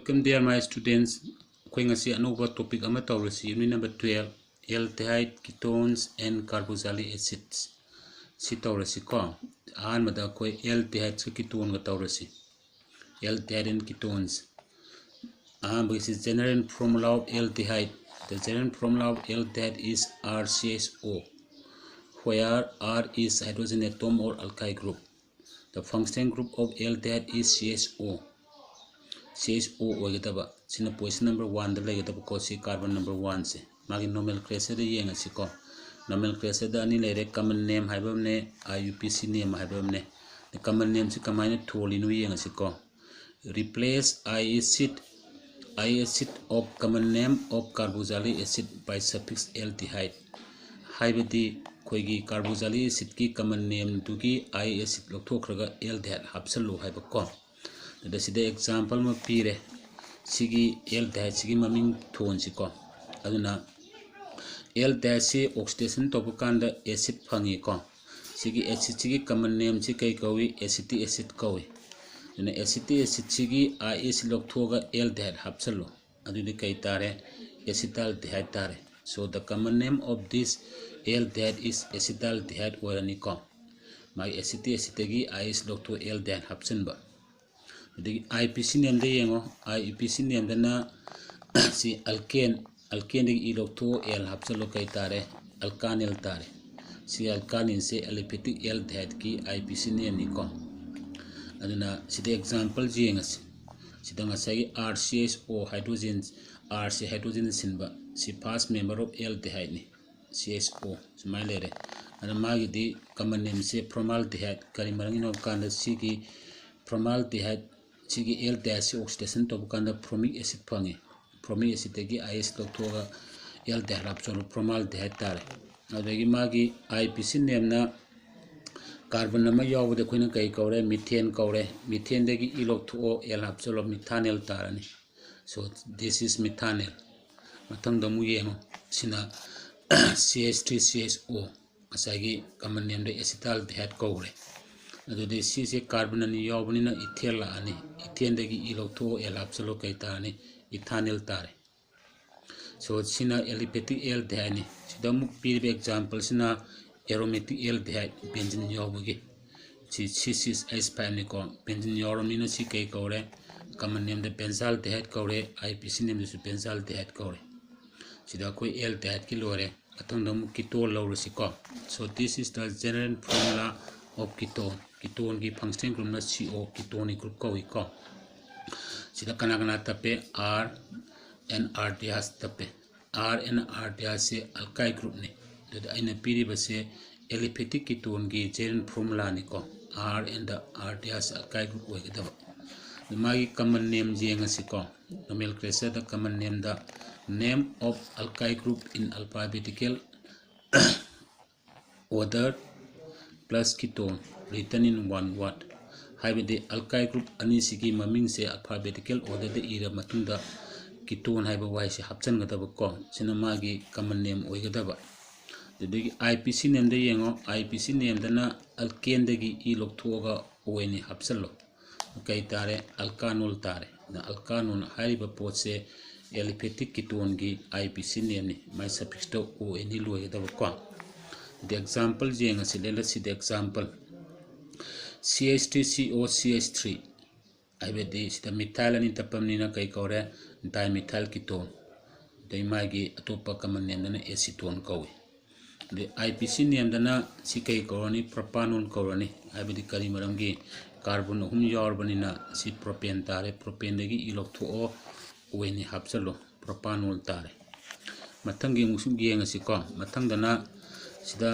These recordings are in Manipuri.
Welcome dear my students. Koi ngasi anova topic ama tawrasi unit number 12 aldehyde ketones and carboxylic acids. Si tawrasi ko ahan mada koi aldehyde ka ketone ga tawrasi. Aldehyde and ketones. This is general formula of aldehyde. The general formula of aldehyde is RCHO, where R is hydrogen atom or alkyl group. The functional group of aldehyde is CHO. CHO होगेदबा सिना पोजीशन नंबर 1 द लेगेदबा को सी कार्बन नंबर 1 से मागी नोमेनक्लेचर दे येंगसी को नोमेनक्लेचर द अनि लेरे कॉमन नेम हाइबमने IUPAC नेम हाइबमने द कॉमन नेम से कमाइने थोलिनु येंगसी को replace I acid of common name of carboxylic acid by suffix aldehyde हाइबदी कोइगी carboxylic acid की कॉमन नेम दुगी I acid लोथोखरगा aldehyde हापसलो हाइबको दसिदे एग्जांपल में पीरे सिगी aldehyde सिगी ममिंग थोन सिको अदुना aldehyde से ऑक्सीडेशन तोबकांदा एसिड फंगी को सिगी एसिड सिगी कॉमन नेम से कई कवी एसिटिक एसिड कवी दुना एसिटिक एसिड सिगी I एसिड लोथोगा aldehyde हापसलो अदुदि कई तारे acetaldehyde तारे so the common name of this aldehyde is acetaldehyde ओरनी को माई एसिटिक एसिड गी I एसिड लोथो aldehyde हापसनबा IUPAC नेम दे येंगो IUPAC नेम दना सी अल्केन दे इलोक्टो एल हापचलो कई तारे अल्कानिल तारे सी अल्कानिल से एलिफेटिक aldehyde की IUPAC नेम निको अदुना सिदे एग्जांपल जेंगस सिदा ngасai RCHO हाइड्रोजन R से हाइड्रोजन सिनबा सी फर्स्ट मेंबर ऑफ aldehyde नि CHO सुमाय लेरे अना मागी दी कॉमन नेम से formaldehyde करी मरंगिनो कांद सी की formaldehyde सिगी aldehyde से ऑक्सीडेशन तोबकांदा formic acid फंगे formic acid तेगी I acid लोथोगा aldehyde हापचलो formaldehyde तारे अदगी मागी IUPAC नेम ना कार्बन नमा यावदे खोइना कई कौरे मीथेन कौरे मीथेन देगी इ लोथो एल हापचलो मिथानेल तारनी so this is methanol मतंग दमु येमो सिना CH3CHO असागी कॉमन नेम दे acetaldehyde कौरे अदुदे सी से कार्बन अनि यावबनिना इथेल लानी इथेन देगी इ लोथो एल हापचलो कई तारनी इथानेल तारे so सिना एलिफेटिक aldehyde नि सिदमु पीरिबे एग्जांपल सिना aromatic aldehyde benzene यावबगी सी C6H5 निको benzene यावरमिना सी कई कौरे कॉमन नेम दे benzaldehyde कौरे IUPAC नेम दे benzaldehyde कौरे सिदा कोई aldehyde की लोरे अतंदमु ketone लौरसिको so this is the general formula of ketone ketone की फंक्शनल ग्रुप ना CO ketone ग्रुप को इको सिदा कना तपे R and R dash तपे R and R dash से alkyl ग्रुप ने तो आइना पीरी बसे एलिफेटिक ketone की general formula निको R and R dash alkyl group होइगदब मागी कॉमन नेम जेंगसिको nomenclature द कॉमन नेम द name of alkyl group in alphabetical order plus ketone written in one word हाइबदे alkyl group अनि सिगी ममिंग से alphabetical order दे इरा मतुंदा ketone हाइबा वाइ से हापचन गदब को सिना मागी कॉमन नेम ओइगदब ददगी IUPAC नेम दे येंगो IUPAC नेम दना alkane दगी इ लोथोगा ओइनि हापचलो कई तारे alkanol तारे द alkanol हाइबा पोट से एलिफेटिक ketone की IUPAC नेम नि माइ सफिक्स तो ओ एनि लोइगदब को द एग्जांपल जेंगसि लेलसि द एग्जांपल CH3COCH3 आइबेदि सिदा मिथाइल अनि तपमनिना कई कौरे डाइमिथाइल ketone दै मागी अतोपा कॉमन नेम दना एसीटोन कौवे द IUPAC नेम दना सि कई कौरनी propanol कौरनी आइबेदि करी मरमगी कार्बन अहुम यावरबनिना सि प्रोपेन तारे प्रोपेन दगी इलोक्थो ओइनि हापचलो propanol तारे मथंगी मुसुम गेंगसिको मथंगदना सिदा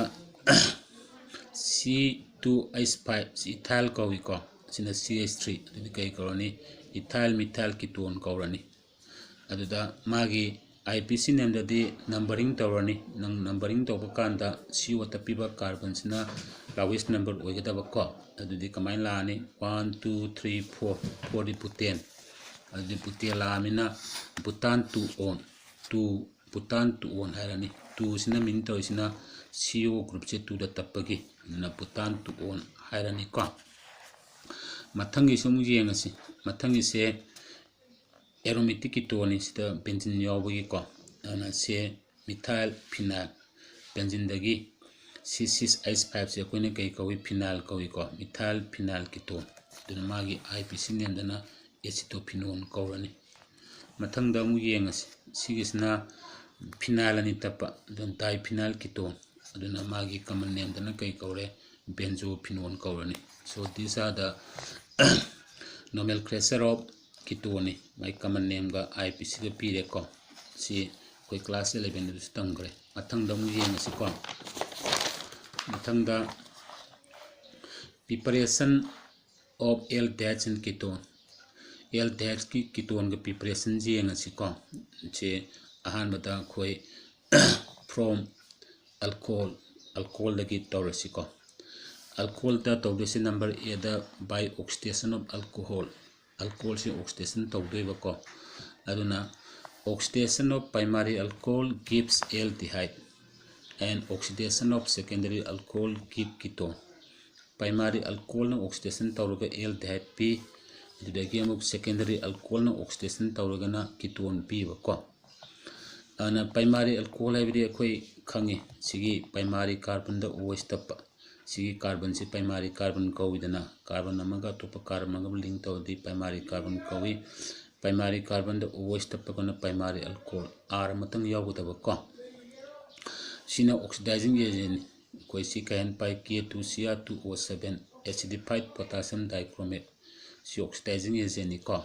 C2H5 सि इथाइल कौविको सिना CH3 अदुदि कई कौरनी इथाइल मिथाइल ketone कौरनी अदुदा मागी IUPAC नेम ददी नंबरिंग तौरनी नंबरिंग तौबकांदा CO तपिबा कार्बन सिना lowest number ओइगदबको अदुदि कमाइन लानी 1 2 3 4 4 दि बुटेन अदुदि बुटेन लामिना बुटान 2 on हायरानी 2 सिना मिन तौसिना CO ग्रुप से 2 द तपगी ना बुटान 2 on हायरानी को मथंगी सुम येंगसि मथंगी से aromatic ketone sida benzene yawbagi ko ana se methyl phenyl benzene dagi C6H5 se koine kai kawi phenyl kawi ko methyl phenyl ketone duna magi IPC name dana acetophenone kawrani mathangda mu yengasi sigisna phenyl ani tapa don diphenyl ketone aduna magi common name dana kai kawre benzophenone kawrani. So these are the nomenclature of ketone my common name ga IPC ga pire ko si koi class 11 du tangre mathangda mu yengasi ko mathangda preparation of aldehydes and ketone aldehydes ki ketone ga preparation jengasi ko che ahanbada khoi from alcohol lagi tawrasi ko alcohol ta tawdesi number a da by oxidation of alcohol se oxidation tawdeba ko aduna oxidation of primary alcohol gives aldehyde and oxidation of secondary alcohol give ketone primary alcohol na oxidation tawraga aldehyde p adudagi amuk secondary alcohol na oxidation tawraga na ketone p ba ko ana primary alcohol haibidi akoi khangi sigi primary carbon da OH tapa sigi carbon si primary carbon kawidana carbon amaga topa carbon amaga link tawdi primary carbon kawi primary carbon da OH tapa kana primary alcohol R matang yawudaba ko sina oxidizing agent koi si kahan pai K2Cr2O7 acidified potassium dichromate si oxidizing agent ni ko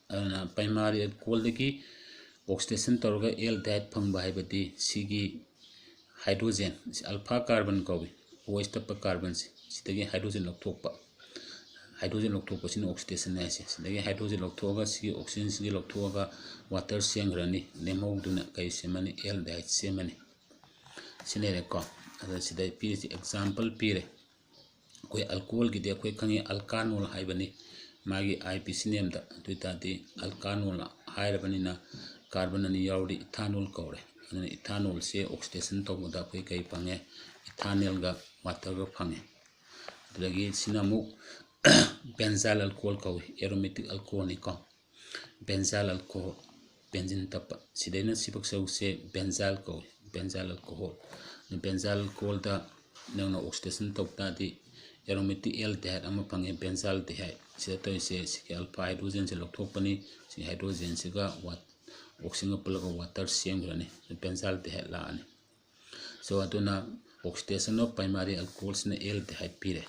ana primary alcohol dagi oxidation tawraga aldehyde phangba haibadi sigi hydrogen alpha carbon kawi OH tapa carbon sidagi hydrogen lokthokpa sina oxidation na se sidagi hydrogen lokthoga sigi oxygen sigi lokthoga water sengrani lemogduna kai semani aldehyde semani sinere ko ada sidai pire example pire koi alcohol gi de koi khangi alkanol haibani magi IPC name da tuitadi alkanol hairabani na carbon ani yawdi ethanol kawre ana ethanol se oxidation tawda koi kai pange ethanol ga water ga phange adagi sinamu benzyl alcohol kawi aromatic alcohol ni ko benzyl alcohol benzene tapa sidaina sibak sau se benzyl kawi benzyl alcohol benzyl alcohol da nangna oxidation tawda di aromatic aldehyde ama phange benzyl aldehyde sida toy se alpha hydrogen se lokthokpani si hydrogen se ga oxygen pulaga water semgrani benzyl aldehyde la ani so aduna oxidation of primary alcohols na aldehyde pire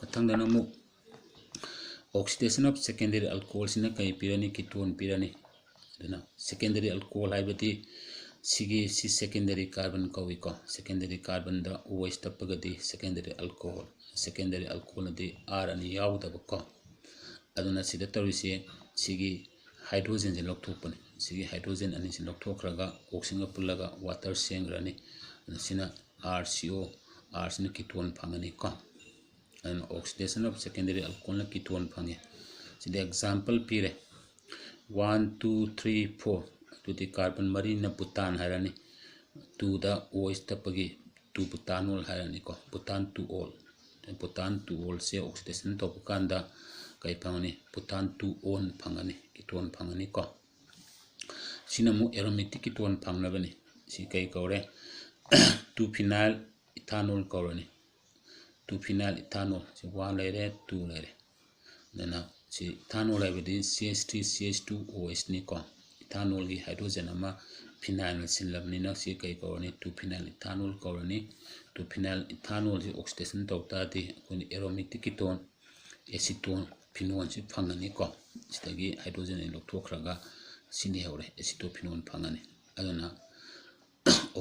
mathangdana mu oxidation of secondary alcohols na kai pirani ketone pirani aduna secondary alcohol haibati sigi si secondary carbon kawi ko secondary carbon da OH tapagadi secondary alcohol di R ani yawdaba ko aduna sida tawise sigi hydrogen je lokthokpani sigi hydrogen ani sin lokthokraga oxygen pulaga water sengrani sina RCO R sina ketone phangani ko and oxidation of secondary alcohol na ketone phange sida example pire 1 2 3 4 to the carbon mari na butan harani 2 da OH tapagi 2 butanol harani ko butan 2 ol se oxidation to kanda kai phangani butan 2 on phangani ketone phangani ko sinamu aromatic ketone phangnabani si kai kawre 2 phenyl ethanol kawrani 2 phenyl ethanol si 1 lere 2 lere nana si ethanol haibidi CH3 CH2OH ni ko ethanol gi hydrogen ama phenyl sinlabni na si kai kawrani 2 phenyl ethanol kawrani 2 phenyl ethanol si oxidation tawta di kuni aromatic ketone acetone phenone si phangani ko sidagi hydrogen in lokthokraga sini hore acetophenone phangani aduna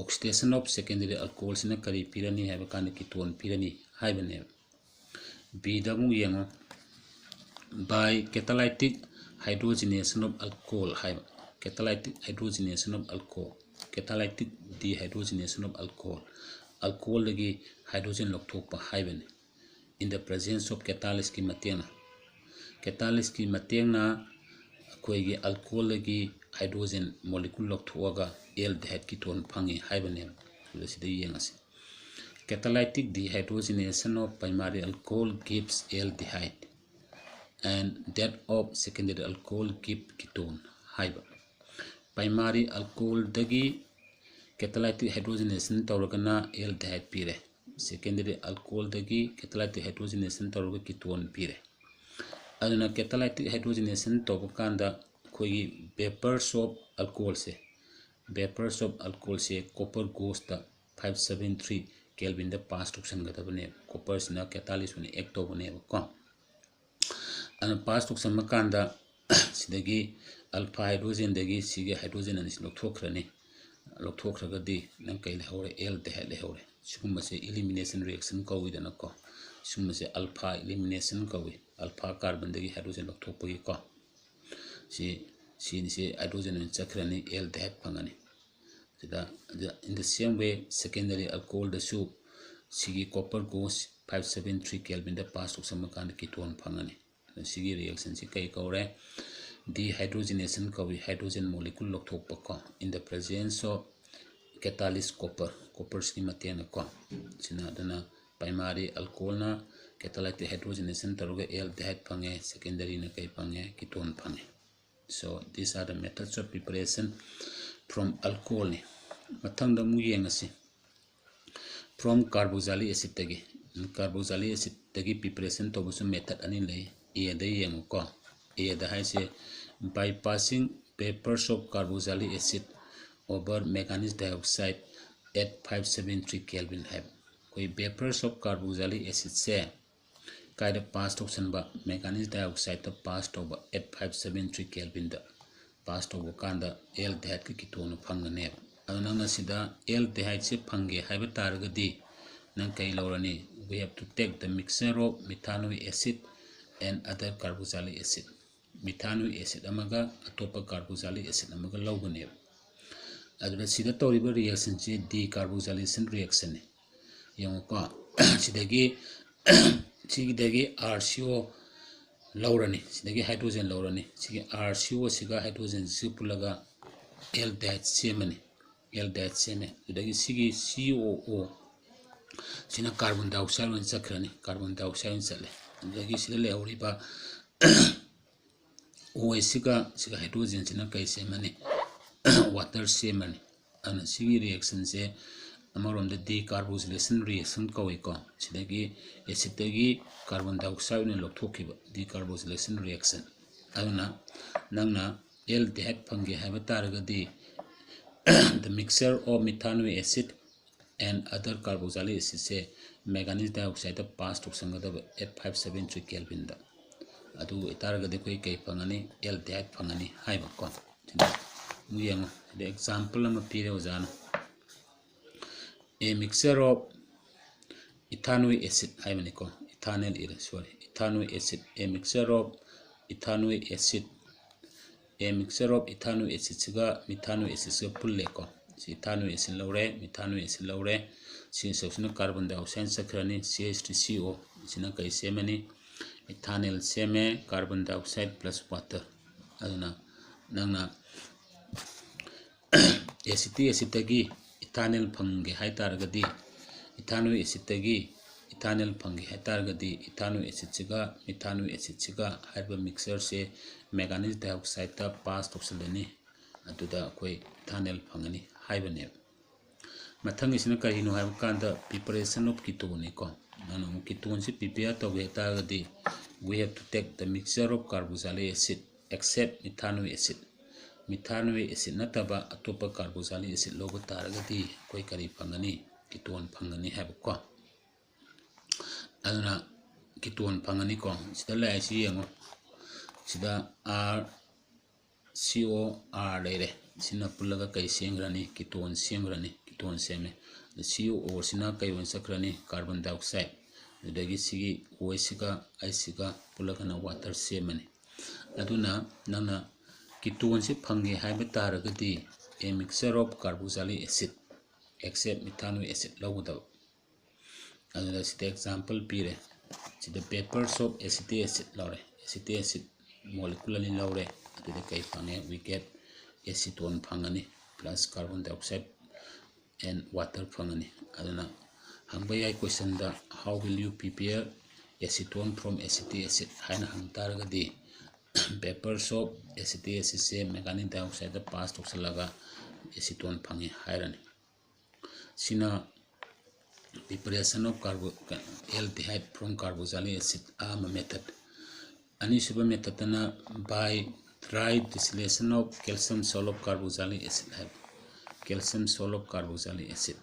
oxidation of secondary alcohols na kari pirani haiba kana ketone pirani haibane b da mu yengo by catalytic hydrogenation of alcohol haiba catalytic hydrogenation of alcohol catalytic dehydrogenation of alcohol lagi hydrogen lokthokpa haibane in the presence of catalyst ki matengna koigi alcohol lagi hydrogen molecule lokthoga aldehyde ketone phangi haibane sida yengasi catalytic dehydrogenation of primary alcohol gives aldehyde and that of secondary alcohol give ketone हाइबा प्राइमरी अल्कोहल दगी catalytic hydrogenation तौरगना aldehyde पीरे secondary alcohol दगी catalytic hydrogenation तौरग ketone पीरे अदुना catalytic hydrogenation तौबकांदा कोई vapors of alcohol से copper goes ता 573 Kelvin दा pass toxin गदबने copper सिना catalyst ने act तौबने को अन pass toxin मकांदा सिदगी alpha hydrogen दगी सिगे hydrogen Anis लोथोखरने लोथोखरगदी नंग कई लेहौरे aldehyde लेहौरे सिगुम्बसे elimination reaction कौइदना को सिगुम्बसे alpha elimination कौइ alpha carbon दगी hydrogen लोथोपगी को से hydrogen in चक्रने aldehyde फंगने in the same way secondary alcohol the soup sigi copper goes 573 Kelvin the pass to some kind of ketone fangani sigi reaction si kai kaure dehydrogenation kawi hydrogen molecule lokthok pa in the presence of catalyst copper ski matena ko sina dana primary alcohol na catalytic hydrogenation taruga aldehyde phange secondary na kai phange ketone phange. So these are the methods of preparation from alcohol ni mathang da mu yengasi from carboxylic acid tagi preparation to busu method ani lei e da yengu ko e da hai se bypassing vapors of carboxylic acid over manganese dioxide at 573 Kelvin hai koi vapors of carboxylic acid se kaida pass toxin ba manganese dioxide to pass over at 573 Kelvin da pass over kanda aldehyde ki ketone phangane anang sida aldehyde se phange haiba taragadi nang kai lorani we have to take the mixture of methanoic acid and other carboxylic acid methanoic acid amaga atopa carboxylic acid amaga logane aduna sida toriba reaction se decarboxylation reaction ne yonko sidagi sidagi RCO laurani sidagi hydrogen laurani sigi RCO siga hydrogen sipulaga aldehyde semani aldehyde seme sidagi sigi COO sina carbon dioxide wan sakrani carbon dioxide sale sidagi sida leuriba OH siga hydrogen sina kai semani water semani ana sigi reaction se amarom the decarboxylation reaction kawi ko sidagi acid dagi carbon dioxide ne lokthokiba decarboxylation reaction aduna nangna aldehyde phange haiba taragadi the mixture of methanoic acid and other carboxylic acid se manganese dioxide pass to sangadaba at 573 Kelvin da adu taragadi koi kai phangani aldehyde phangani haiba ko muyang the example am pire ojana a mixture of ethanoic acid haimaniko ethanoic acid a mixture of ethanoic acid siga methanoic acid se pulle ko si ethanoic acid laure si sosna carbon dioxide sakrani CH3CO sina kai semani ethanol seme carbon dioxide plus water aduna nangna acid tagi ethanol phange hai taragadi ethanoic acid tagi ethanol phange hai taragadi ethanoic acid siga methanoic acid siga haiba mixture se manganese dioxide ta pass toxilani aduda koi ethanol phangani haibane mathang isina karino haiba kanda preparation of ketone ko nanu ketone se prepare to ge taragadi we have to take the mixture of carboxylic acid except methanoic acid nataba atopa carboxylic acid logo taragadi koi kari phangani ketone phangani haiba ko aduna ketone phangani ko sida lai si yango sida RCOR leire sina pulaga kai sengrani ketone seme the CO sina kai wan sakrani carbon dioxide dagi sigi OH siga I siga pulaga na water semani aduna nana ketone se phange haiba taragadi a mixture of carboxylic acid except methanoic acid logoda aduna sida example pire sida vapors of acetic acid molecularly laure aduna kai phange we get acetone phangani plus carbon dioxide and water phangani aduna hangbaya question da how will you prepare acetone from acetic acid haina hang taragadi vapors of acetic acid से मैग्नीशियम डाइऑक्साइड पास तौसलगा एसीटोन फंगे हायरनी सिना preparation of aldehyde from carboxylic acid ama method anisuba method na by dry distillation of calcium soluble carboxylic acid calcium soluble carboxylic acid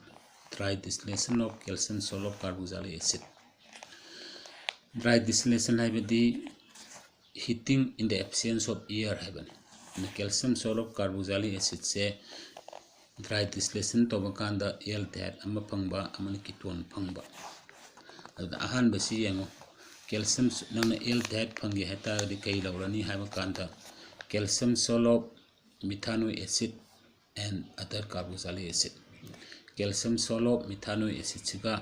dry distillation of calcium soluble carboxylic acid dry distillation haibadi heating in the absence of air haibani calcium soluble carboxylic acid se dry distillation to bakanda aldehyde ama phangba amani ketone phangba ada ahan basi yango calcium nangna aldehyde phangi heta di kai lawrani haiba kanda calcium soluble methanoic acid and other carboxylic acid calcium soluble methanoic acid siga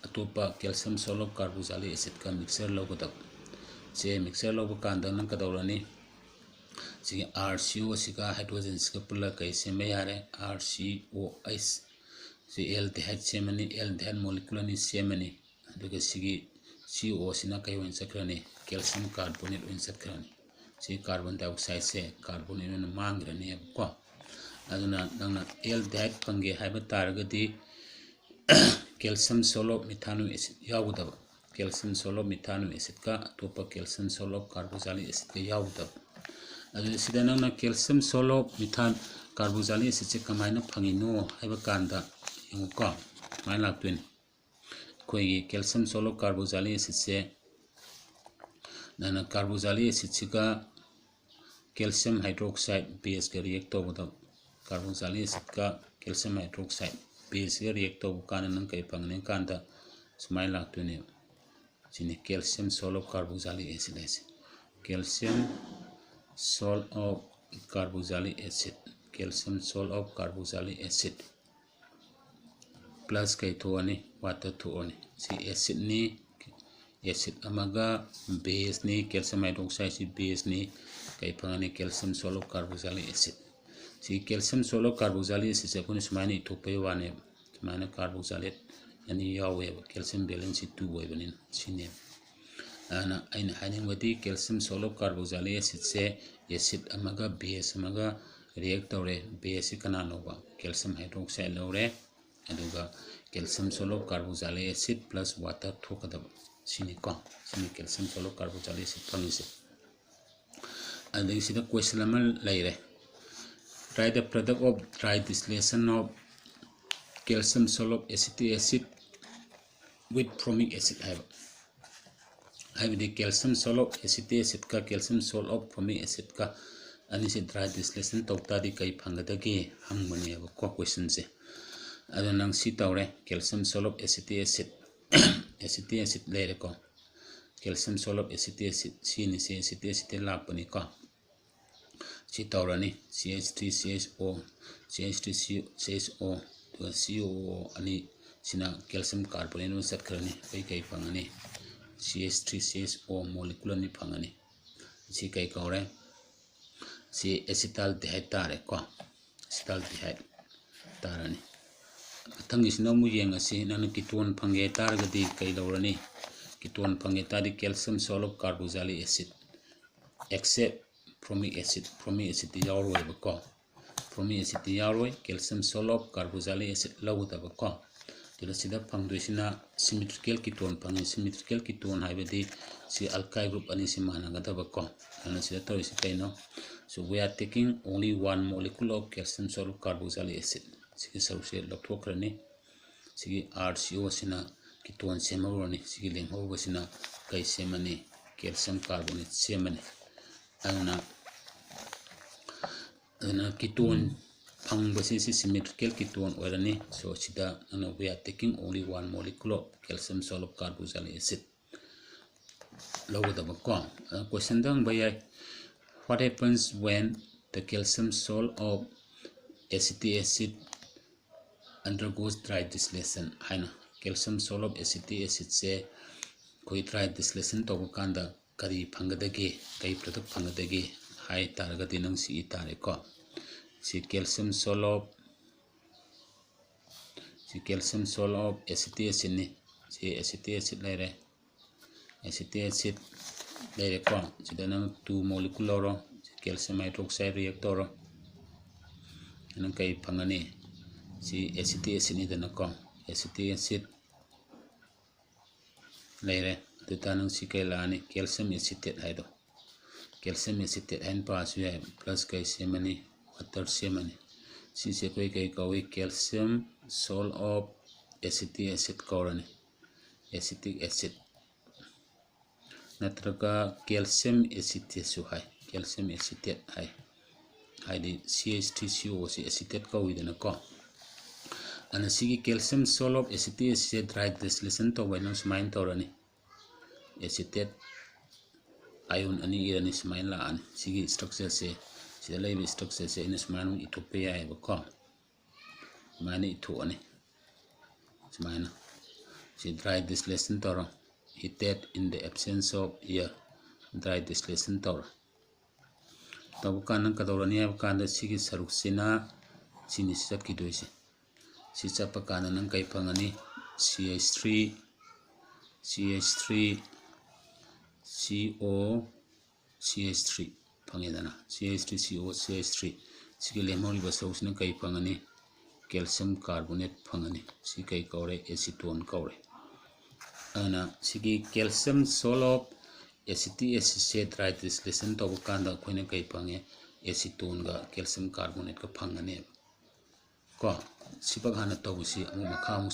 atopa calcium soluble carboxylic acid ka mixture logoda se mixture logo kanda nang ka dawrani si RCO siga hydrogen siga pula kai se me yare RCOH si aldehyde semani aldehyde molecule ni semani aduga sigi CO sina kai wen sakrani calcium carbonate wen sakrani si carbon dioxide se carbon ina mangrani ko aduna nangna aldehyde pange haiba taragadi calcium soluble methanoic acid yawudaba calcium soluble methanoic acid ka atopa calcium soluble carboxylic acid ka yawudaba adu sida nangna calcium soluble methan carboxylic acid se kamaina phangino haiba kanda yango ko mai laktwin koi calcium soluble carboxylic acid se nana carboxylic acid sika calcium hydroxide base ka react to boda carboxylic acid ka calcium hydroxide base ka react to kana nang kai pangne kanda sumai laktwin sini calcium soluble carboxylic acid calcium salt of carboxylic acid calcium salt of carboxylic acid plus kai thuani water thuani si acid ni acid amaga base ni calcium hydroxide si base ni kai phangani calcium salt carboxylic acid si calcium salt carboxylic acid se kuni sumani thupai wane sumana carboxylate ani yawe calcium balance 2 oibanin sine ana aina haning wadi calcium soluble carboxylic acid se acid amaga base amaga react tawre base kana noba calcium hydroxide lawre aduga calcium soluble carboxylic acid plus water thokadaba sini ko sini calcium soluble carboxylic acid phangise adagi sida question lama laire try the product of dry distillation of calcium soluble acetic acid with formic acid हाइबदी calcium soluble acetic acid का calcium soluble formic acid का अनि से dry distillation तौता दी कई फंगदगे हम बने अब को क्वेश्चन से अदो नंग सी तौरे calcium soluble acetic acid ले रे को calcium soluble acetic acid सी नि से acetic acid लापनी को सी तौरनी CH3CHO CH3CHO तो COO अनि सिना calcium carbonate नु सेट करनी कई फंगनी CH3CHO molecule ni phangani si kai kaure si acetaldehyde tare ko acetaldehyde tarani athang isna mu yenga si nanu ketone phange targadi kai lawrani ketone phange tadi calcium soluble carboxylic acid except formic acid yawroi ba ko formic acid yawroi calcium soluble carboxylic acid lawda ba ko sida phangdoisina symmetrical ketone phangi symmetrical ketone haibadi si alkyl group ani si managadaba ko ana sida tawisi kaino so we are taking only one molecule of calcium soluble carboxylic acid sigi sawse lokthokrani sigi RCO sina ketone semawrani sigi lenghoba sina kai semani calcium carbonate semani ana ketone phangbasi si symmetrical ketone orani so sida we are taking only one molecule of calcium soluble carboxylic acid lawda ba ko question dang bayai what happens when the calcium salt of acetic acid undergoes dry distillation haina calcium salt of acetic acid se koi dry distillation to kanda kari phangadage kai product phangadage hai taragati nang si tare ko si calcium salt of acetic acid ni si acetic acid laire acetic acid leire ko sida nang 2 molecule ro calcium hydroxide react toro nang kai phangani si acetic acid ni dana ko acetic acid leire tuta nang si kai lani calcium acetate haido calcium acetate and pass plus kai semani water semani si se koi kai kawi calcium salt of acetic acid korani acetic acid natraga calcium acetate su hai calcium acetate hai haidi CH3CO si acetate kawi dana ko ana sigi calcium salt of acetic acid dry distillation to by no smain torani acetate ion ani irani smain la an sigi structure se sida lay structure se in smain itopia ai ba ko mani itu ani smain si dry distillation toro heated in the absence of air dry distillation toro tabu kanan kadorani ab kanda sigi saruksina sini sat kidoise si chapa kanan kai pangani CH3 CO CH3 pangedana CH3 CO CH3 sigi lemoli basosna kai pangani calcium carbonate pangani si kai kaure acetone kaure ana sigi calcium salt of acetic acid dry distillation to kanda khoina kai pange acetone ga calcium carbonate ka phangani ko sibak hana to si amu makha mu